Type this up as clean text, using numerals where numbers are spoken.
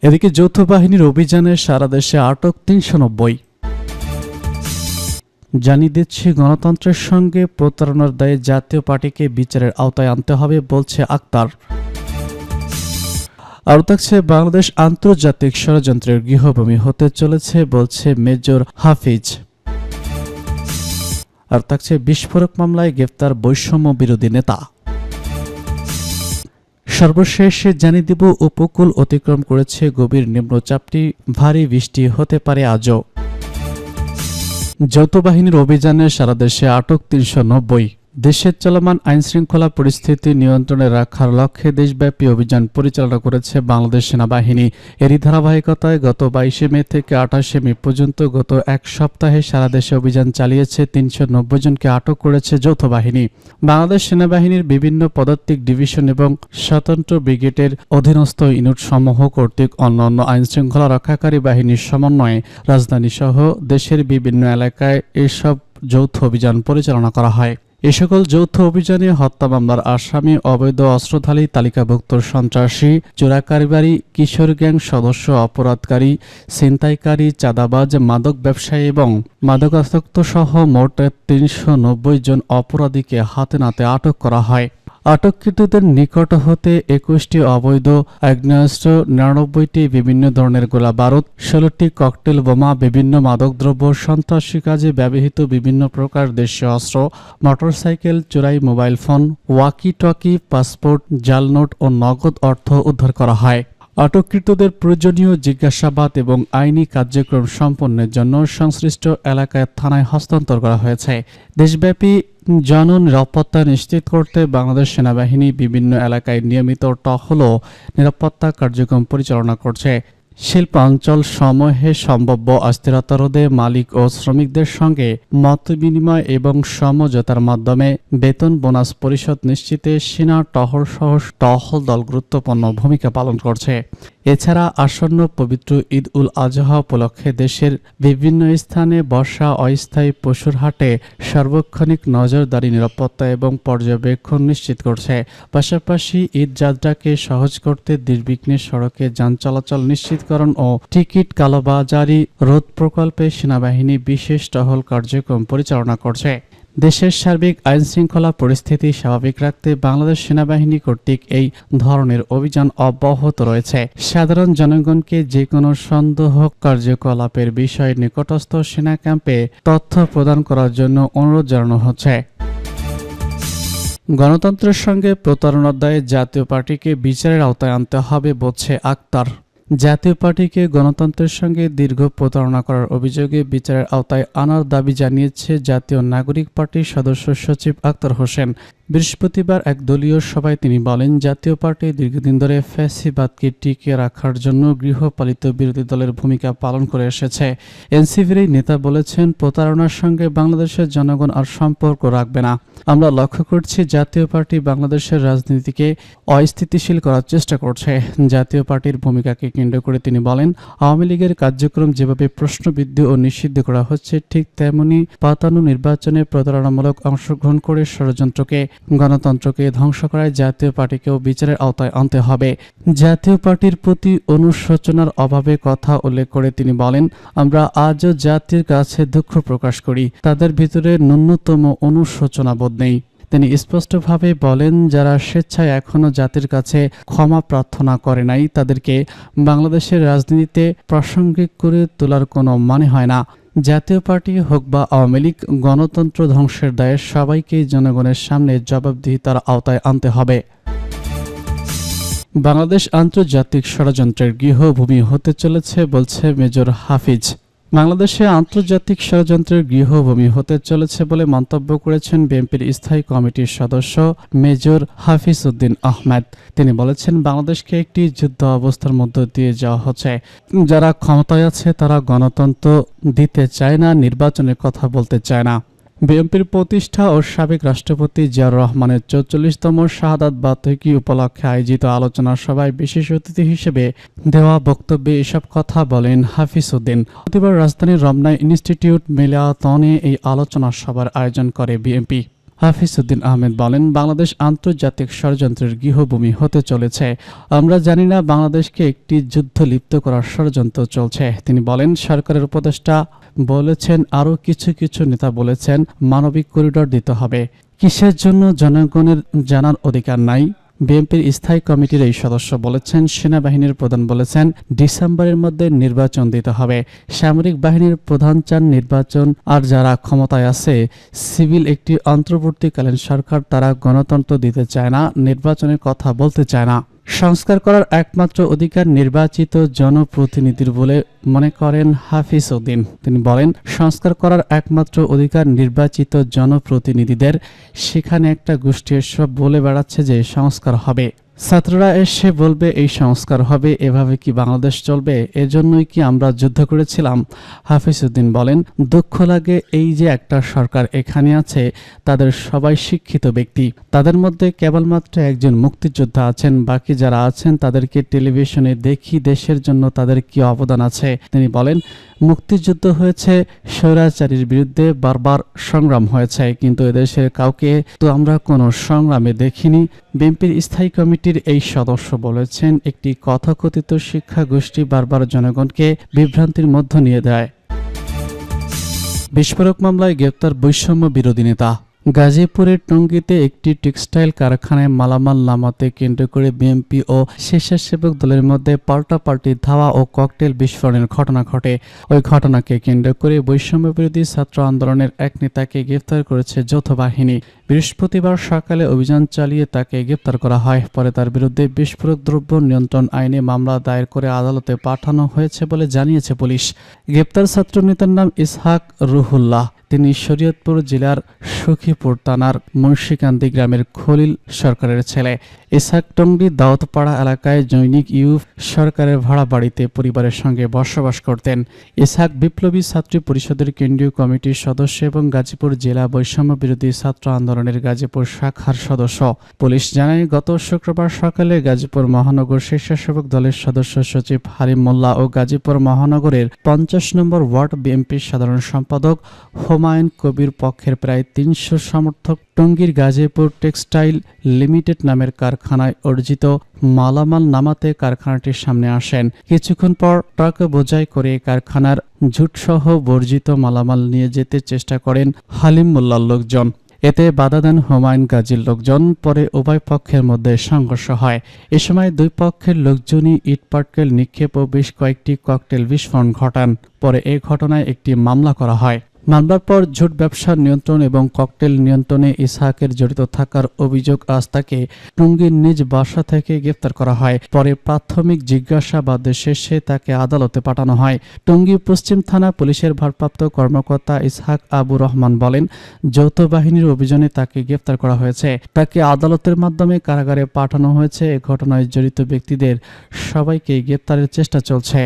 এদিকে যৌথ বাহিনীর অভিযানে সারা দেশে আটক ৩৯০। জানিয়ে দিচ্ছি, গণতন্ত্রের সঙ্গে প্রতারণার দায়ে জাতীয় পার্টিকে বিচারের আওতায় আনতে হবে বলছে আক্তার। আরও থাকছে, বাংলাদেশ আন্তর্জাতিক ষড়যন্ত্রের গৃহভূমি হতে চলেছে বলছে মেজর হাফিজ। আর থাকছে, বিস্ফোরক মামলায় গ্রেফতার বৈষম্য বিরোধী নেতা। সর্বশেষে জানিয়ে দিব, উপকূল অতিক্রম করেছে গভীর নিম্নচাপটি, ভারী বৃষ্টি হতে পারে আজও। যৌথ বাহিনীর অভিযানে সারা দেশে আটক ৩৯০। দেশের চলমান আইনশৃঙ্খলা পরিস্থিতি নিয়ন্ত্রণে রাখার লক্ষ্যে দেশব্যাপী অভিযান পরিচালনা করেছে বাংলাদেশ সেনাবাহিনী। এরই ধারাবাহিকতায় গত ২২ মে থেকে ২৮ মে পর্যন্ত গত এক সপ্তাহে সারা দেশে অভিযান চালিয়েছে। ৩৯০ জনকে আটক করেছে যৌথ বাহিনী। বাংলাদেশ সেনাবাহিনীর বিভিন্ন পদাতিক ডিভিশন এবং স্বতন্ত্র ব্রিগেডের অধীনস্থ ইউনিট সমূহ কর্তৃক অন্যান্য আইনশৃঙ্খলা রক্ষাকারী বাহিনীর সমন্বয়ে রাজধানীসহ দেশের বিভিন্ন এলাকায় এসব যৌথ অভিযান পরিচালনা করা হয়। এ সকল যৌথ অভিযানে হত্যা মামলার আসামি, অবৈধ অস্ত্রধারী, তালিকাভুক্ত সন্ত্রাসী, চোরাকারবারি, কিশোর গ্যাং সদস্য, অপরাধকারী, ছিনতাইকারী, চাঁদাবাজ, মাদক ব্যবসায়ী এবং মাদকাসক্ত সহ মোট ৩৯০ জন অপরাধীকে হাতে নাতে আটক করা হয়। আটককৃতদের নিকট হতে ২১টি অবৈধ আগ্নেয়াস্ত্র, ৯৯টি বিভিন্ন ধরনের গোলা বারুদ, ১৬টি ককটেল বোমা, বিভিন্ন মাদকদ্রব্য, সন্ত্রাসী কাজে ব্যবহৃত বিভিন্ন প্রকার দেশীয় অস্ত্র, মোটরসাইকেল, চোরাই mobile phone, walkie talkie, passport, জাল নোট ও নগদ অর্থ উদ্ধার করা হয়। আটককৃতদের প্রয়োজনীয় জিজ্ঞাসাবাদ এবং আইনি কার্যক্রম সম্পন্নের জন্য সংশ্লিষ্ট এলাকায় থানায় হস্তান্তর করা হয়েছে। দেশব্যাপী জননিরাপত্তা নিশ্চিত করতে বাংলাদেশ সেনাবাহিনী বিভিন্ন এলাকায় নিয়মিত টহল ও নিরাপত্তা কার্যক্রম পরিচালনা করছে। শিল্পাঞ্চল সমূহে সম্ভাব্য অস্থিরতা রোধে মালিক ও শ্রমিকদের সঙ্গে মতবিনিময় এবং সমঝোতার মাধ্যমে বেতন বোনাস পরিশোধ নিশ্চিতে সেনা টহল দল গুরুত্বপূর্ণ ভূমিকা পালন করছে। এছাড়া আসন্ন পবিত্র ঈদ উল আজহা উপলক্ষে দেশের বিভিন্ন স্থানে বসা অস্থায়ী পশুর হাটে সার্বক্ষণিক নজরদারি, নিরাপত্তা এবং পর্যবেক্ষণ নিশ্চিত করছে। পাশাপাশি ঈদ যাত্রাকে সহজ করতে নির্বিঘ্নে সড়কে যান চলাচল নিশ্চিতকরণ ও টিকিট কালোবাজারি রোধ প্রকল্পে সেনাবাহিনী বিশেষ টহল কার্যক্রম পরিচালনা করছে। দেশের সার্বিক আইনশৃঙ্খলা পরিস্থিতি স্বাভাবিক রাখতে বাংলাদেশ সেনাবাহিনী কর্তৃক এই ধরনের অভিযান অব্যাহত রয়েছে। সাধারণ জনগণকে যে কোনো সন্দেহ কার্যকলাপের বিষয়ে নিকটস্থ সেনা ক্যাম্পে তথ্য প্রদান করার জন্য অনুরোধ জানানো হচ্ছে। গণতন্ত্রের সঙ্গে প্রতারণার দায়ে জাতীয় পার্টিকে বিচারের আওতায় আনতে হবে বলছে আক্তার। জাতীয় পার্টিকে গণতন্ত্রের সঙ্গে দীর্ঘ প্রতারণা করার অভিযোগে বিচারের আওতায় আনার দাবি জানিয়েছে জাতীয় নাগরিক পার্টির সদস্য সচিব আক্তার হোসেন। বৃহস্পতিবার এক দলীয় সভায় তিনি বলেন, জাতীয় পার্টি দীর্ঘদিন ধরে ফ্যাসিবাদকে টিকিয়ে রাখার জন্য গৃহপালিত বিরোধী দলের ভূমিকা পালন করে এসেছে। এনসিপির এই নেতা বলেছেন, প্রতারণার সঙ্গে বাংলাদেশের জনগণ আর সম্পর্ক রাখবে না। আমরা লক্ষ্য করছি জাতীয় পার্টি বাংলাদেশের রাজনীতিকে অস্থিতিশীল করার চেষ্টা করছে। জাতীয় পার্টির ভূমিকাকে কেন্দ্র করে তিনি বলেন, আওয়ামী লীগের কার্যক্রম যেভাবে প্রশ্নবিদ্ধ ও নিষিদ্ধ করা হচ্ছে, ঠিক তেমনি পাতানো নির্বাচনে প্রতারণামূলক অংশগ্রহণ করে ষড়যন্ত্রকে, গণতন্ত্রকে ধ্বংস করায় জাতীয় পার্টিকেও বিচারের আওতায় আনতে হবে। জাতীয় পার্টির প্রতি অনুশোচনার অভাবে কথা উল্লেখ করে তিনি বলেন, আমরা আজও জাতির কাছে দুঃখ প্রকাশ করি, তাদের ভিতরে ন্যূনতম অনুশোচনাবোধ নেই। তিনি স্পষ্টভাবে বলেন, যারা স্বেচ্ছায় এখনো জাতির কাছে ক্ষমা প্রার্থনা করে নাই, তাদেরকে বাংলাদেশের রাজনীতিতে প্রাসঙ্গিক করে তোলার কোনো মানে হয় না। জাতীয় পার্টি হোক বা আওয়ামী লীগ, গণতন্ত্র ধ্বংসের দায়ে সবাইকেই জনগণের সামনে জবাবদিহিতার আওতায় আনতে হবে। বাংলাদেশ আন্তর্জাতিক ষড়যন্ত্রের গৃহভূমি হতে চলেছে বলছে মেজর হাফিজ। বাংলাদেশে আন্তর্জাতিক ষড়যন্ত্রের গৃহভূমি হতে চলেছে বলে মন্তব্য করেছেন বিএনপির স্থায়ী কমিটির সদস্য মেজর হাফিজ উদ্দিন আহমেদ। তিনি বলেছেন, বাংলাদেশকে একটি যুদ্ধ অবস্থার মধ্য দিয়ে যাওয়া হচ্ছে। যারা ক্ষমতায় আছে তারা গণতন্ত্র দিতে চায় না, নির্বাচনের কথা বলতে চায় না। বিএনপির প্রতিষ্ঠা ও সাবেক রাষ্ট্রপতি জিয়াউর রহমানের ৪৪তম শাহাদাত বার্ষিকী উপলক্ষে আয়োজিত আলোচনা সভায় বিশেষ অতিথি হিসেবে দেওয়া বক্তব্যে এসব কথা বলেন হাফিজ উদ্দিন। প্রতিবার রাজধানীর রমনায় ইনস্টিটিউট মিলাতনে এই আলোচনা সভার আয়োজন করে বিএনপি। হাফিজ উদ্দিন আহমেদ বলেন, বাংলাদেশ আন্তর্জাতিক ষড়যন্ত্রের গৃহভূমি হতে চলেছে। আমরা জানি না বাংলাদেশকে একটি যুদ্ধ লিপ্ত করার ষড়যন্ত্র চলছে। তিনি বলেন, সরকারের উপদেষ্টা বলেছেন, আরও কিছু নেতা বলেছেন মানবিক করিডোর দিতে হবে। কিসের জন্য জনগণের জানার অধিকার নাই? বিএনপির স্থায়ী কমিটির এই সদস্য বলেছেন, সেনাবাহিনীর প্রধান বলেছেন ডিসেম্বরের মধ্যে নির্বাচন দিতে হবে। সামরিক বাহিনীর প্রধান চান নির্বাচন, আর যারা ক্ষমতায় আছে সিভিল একটি অন্তর্বর্তীকালীন সরকার, তারা গণতন্ত্র দিতে চায় না, নির্বাচনের কথা বলতে চায় না। সংস্কার করার একমাত্র অধিকার নির্বাচিত জনপ্রতিনিধির বলে মনে করেন হাফিজ উদ্দিন। তিনি বলেন, সংস্কার করার একমাত্র অধিকার নির্বাচিত জনপ্রতিনিধিদের। সেখানে একটা গোষ্ঠী এসব বলে বেড়াচ্ছে যে সংস্কার হবে। ছাত্ররা এসে বলবে এই সংস্কার হবে, এভাবে কি বাংলাদেশ চলবে? এজন্যই কি আমরা যুদ্ধ করেছিলাম? হাফিজ উদ্দিন বলেন, দুঃখ লাগে এই যে একটা সরকার এখানে আছে, তাদের সবাই শিক্ষিত ব্যক্তি, তাদের মধ্যে কেবলমাত্র একজন মুক্তিযোদ্ধা আছেন, বাকি যারা আছেন তাদেরকে টেলিভিশনে দেখি দেশের জন্য তাদের কি অবদান আছে। তিনি বলেন, মুক্তিযুদ্ধ হয়েছে, স্বৈরাচারীর বিরুদ্ধে বারবার সংগ্রাম হয়েছে, কিন্তু এদেশের কাউকে তো আমরা কোনো সংগ্রামে দেখিনি। বিএনপির স্থায়ী কমিটির এই সদস্য বলেছেন, একটি তথাকথিত শিক্ষা গোষ্ঠী বারবার জনগণকে বিভ্রান্তির মধ্য নিয়ে দেয়। বিস্ফোরক মামলায় গ্রেপ্তার বৈষম্য বিরোধী নেতা। গাজীপুরের টঙ্গীতে একটি টেক্সটাইল কারখানায় মালামাল নামাতে কেন্দ্র করে বিএনপি ও স্বেচ্ছাসেবক দলের মধ্যে পাল্টাপাল্টি ধাওয়া ও ককটেল বিস্ফোরণের ঘটনা ঘটে। ওই ঘটনাকে কেন্দ্র করে বৈষম্য বিরোধী ছাত্র আন্দোলনের এক নেতাকে গ্রেফতার করেছে যৌথ বাহিনী। বৃহস্পতিবার সকালে অভিযান চালিয়ে তাকে গ্রেফতার করা হয়। পরে তার বিরুদ্ধে বিস্ফোরক দ্রব্য নিয়ন্ত্রণ আইনে মামলা দায়ের করে আদালতে পাঠানো হয়েছে বলে জানিয়েছে পুলিশ। গ্রেপ্তার ছাত্র নেতার নাম ইসহাক রুহুল্লাহ। তিনি শরীয়তপুর জেলার সখীপুর থানার মুন্সিকান্দি গ্রামের খলিল সরকারের ছেলে। ইসহাক টঙ্গী দাউদপাড়া এলাকায় জৈনিক ইউপ সরকারের ভাড়া বাড়িতে পরিবারের সঙ্গে বসবাস করতেন। ইসহাক বিপ্লবী ছাত্রী পরিষদের কেন্দ্রীয় কমিটির সদস্য এবং গাজীপুর জেলা বৈষম্য বিরোধী ছাত্র আন্দোলনের গাজীপুর শাখার সদস্য। পুলিশ জানায়, গত শুক্রবার সকালে গাজীপুর মহানগর স্বেচ্ছাসেবক দলের সদস্য সচিব হারিম মোল্লা ও গাজীপুর মহানগরের 50 নম্বর ওয়ার্ড বিএনপির সাধারণ সম্পাদক হুমায়ুন কবির পক্ষের প্রায় 300 সমর্থক টঙ্গীর গাজীপুর টেক্সটাইল লিমিটেড নামের কারখানায় অর্জিত মালামাল নামাতে কারখানাটির সামনে আসেন। কিছুক্ষণ পর ট্রাক বোঝাই করে কারখানার ঝুটসহ বর্জিত মালামাল নিয়ে যেতে চেষ্টা করেন হালিম মোল্লার লোকজন। এতে বাধা দেন হুমায়ুন গাজীর লোকজন। পরে উভয় পক্ষের মধ্যে সংঘর্ষ হয়। এ সময় দুই পক্ষের লোকজনই ইটপাটকেল নিক্ষেপ ও বেশ কয়েকটি ককটেল বিস্ফোরণ ঘটান। পরে এই ঘটনায় একটি মামলা করা হয়। মামলার পর ঝুট ব্যবসার নিয়ন্ত্রণ এবং ককটেল নিয়ন্ত্রণে ইসহাকের জড়িত থাকার অভিযোগ আজ তাকে টঙ্গীর নিজ বাসা থেকে গ্রেফতার করা হয়। পরে প্রাথমিক জিজ্ঞাসাবাদ শেষে তাকে আদালতে পাঠানো হয়। টঙ্গী পশ্চিম থানা পুলিশের ভারপ্রাপ্ত কর্মকর্তা ইসহাক আবু রহমান বলেন, যৌথ বাহিনীর অভিযানে তাকে গ্রেফতার করা হয়েছে। তাকে আদালতের মাধ্যমে কারাগারে পাঠানো হয়েছে। এ ঘটনায় জড়িত ব্যক্তিদের সবাইকে গ্রেফতারের চেষ্টা চলছে।